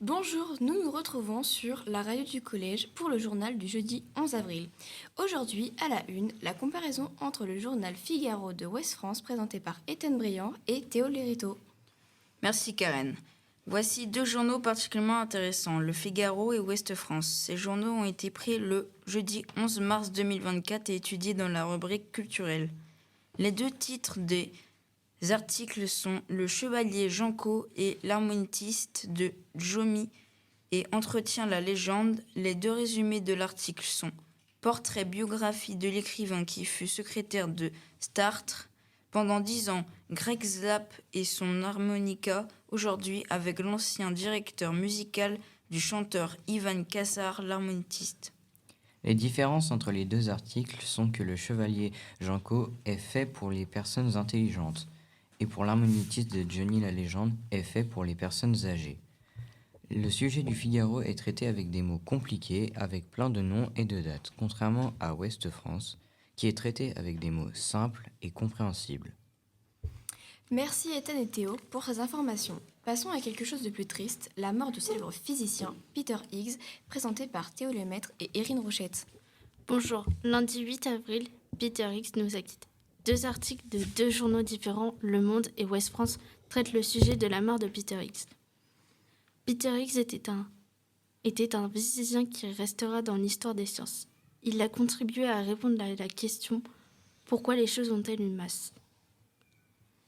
Bonjour, nous nous retrouvons sur la radio du collège pour le journal du jeudi 11 avril. Aujourd'hui, à la une, la comparaison entre le journal Figaro de Ouest France présenté par Étienne Briand et Théo Lériteau. Merci Karen. Voici deux journaux particulièrement intéressants, Le Figaro et Ouest France. Ces journaux ont été pris le jeudi 11 mars 2024 et étudiés dans la rubrique culturelle. Les deux titres des articles sont Le Chevalier Janco et L'harmontiste de Jomy et Entretient la légende. Les deux résumés de l'article sont Portrait biographie de l'écrivain qui fut secrétaire de Startre pendant 10 ans, Greg Zapp et son harmonica, aujourd'hui avec l'ancien directeur musical du chanteur Ivan Kassar, l'harmontiste. Les différences entre les deux articles sont que le chevalier Janco est fait pour les personnes intelligentes et pour l'harmoniciste de Johnny la légende est fait pour les personnes âgées. Le sujet du Figaro est traité avec des mots compliqués, avec plein de noms et de dates, contrairement à Ouest France, qui est traité avec des mots simples et compréhensibles. Merci Étienne et Théo pour ces informations. Passons à quelque chose de plus triste, la mort du célèbre physicien Peter Higgs, présenté par Théo Lemaître et Erin Rochette. Bonjour, lundi 8 avril, Peter Higgs nous a quittés. Deux articles de deux journaux différents, Le Monde et Ouest France, traitent le sujet de la mort de Peter Higgs. Peter Higgs était un physicien qui restera dans l'histoire des sciences. Il a contribué à répondre à la question « Pourquoi les choses ont-elles une masse ?»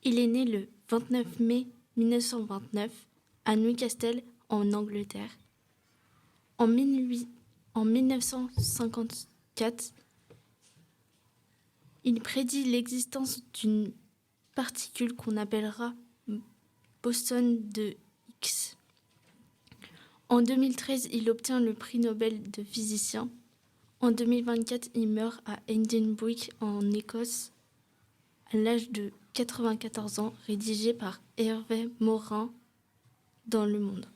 Il est né le 29 mai 1929 à Newcastle, en Angleterre. En 1954, il prédit l'existence d'une particule qu'on appellera boson de Higgs. En 2013, il obtient le prix Nobel de physicien. En 2024, il meurt à Edinburgh, en Écosse, à l'âge de 94 ans, rédigé par Hervé Morin dans Le Monde.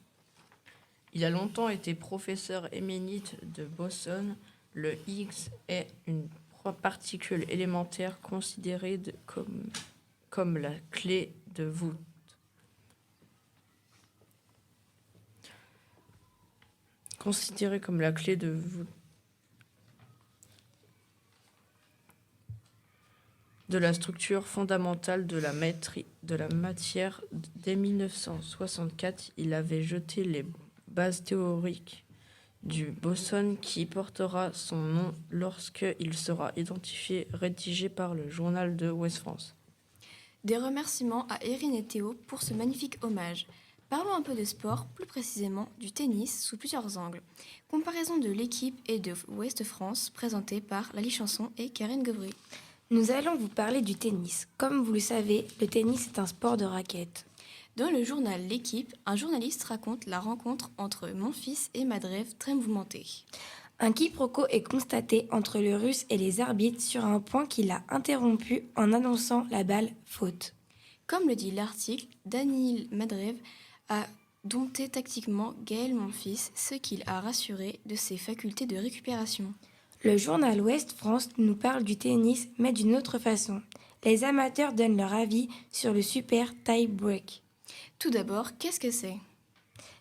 Il a longtemps été professeur émérite de boson. Le Higgs est une particule élémentaire considérée comme la clé de voûte. Considérée comme la clé de voûte de la structure fondamentale de la matière. Dès 1964, il avait jeté les bases théoriques du boson qui portera son nom lorsqu'il sera identifié, rédigé par le journal de Ouest France. Des remerciements à Erin et Théo pour ce magnifique hommage. Parlons un peu de sport, plus précisément du tennis sous plusieurs angles. Comparaison de l'équipe et de Ouest France présentée par Lali Chanson et Karine Gauvry. Nous allons vous parler du tennis. Comme vous le savez, le tennis est un sport de raquette. Dans le journal L'équipe, un journaliste raconte la rencontre entre Monfils et Madrev très mouvementée. Un quiproquo est constaté entre le Russe et les arbitres sur un point qui l'a interrompu en annonçant la balle faute. Comme le dit l'article, Daniil Madrev a dompté tactiquement Gaël Monfils, ce qu'il a rassuré de ses facultés de récupération. Le journal Ouest France nous parle du tennis, mais d'une autre façon. Les amateurs donnent leur avis sur le super tie-break. Tout d'abord, qu'est-ce que c'est ?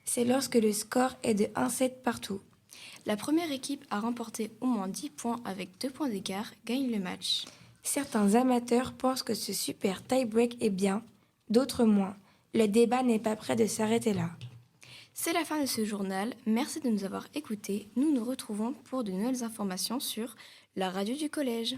C'est lorsque le score est de 1-7 partout. La première équipe à remporter au moins 10 points avec 2 points d'écart gagne le match. Certains amateurs pensent que ce super tie-break est bien, d'autres moins. Le débat n'est pas prêt de s'arrêter là. C'est la fin de ce journal. Merci de nous avoir écoutés. Nous nous retrouvons pour de nouvelles informations sur la radio du collège.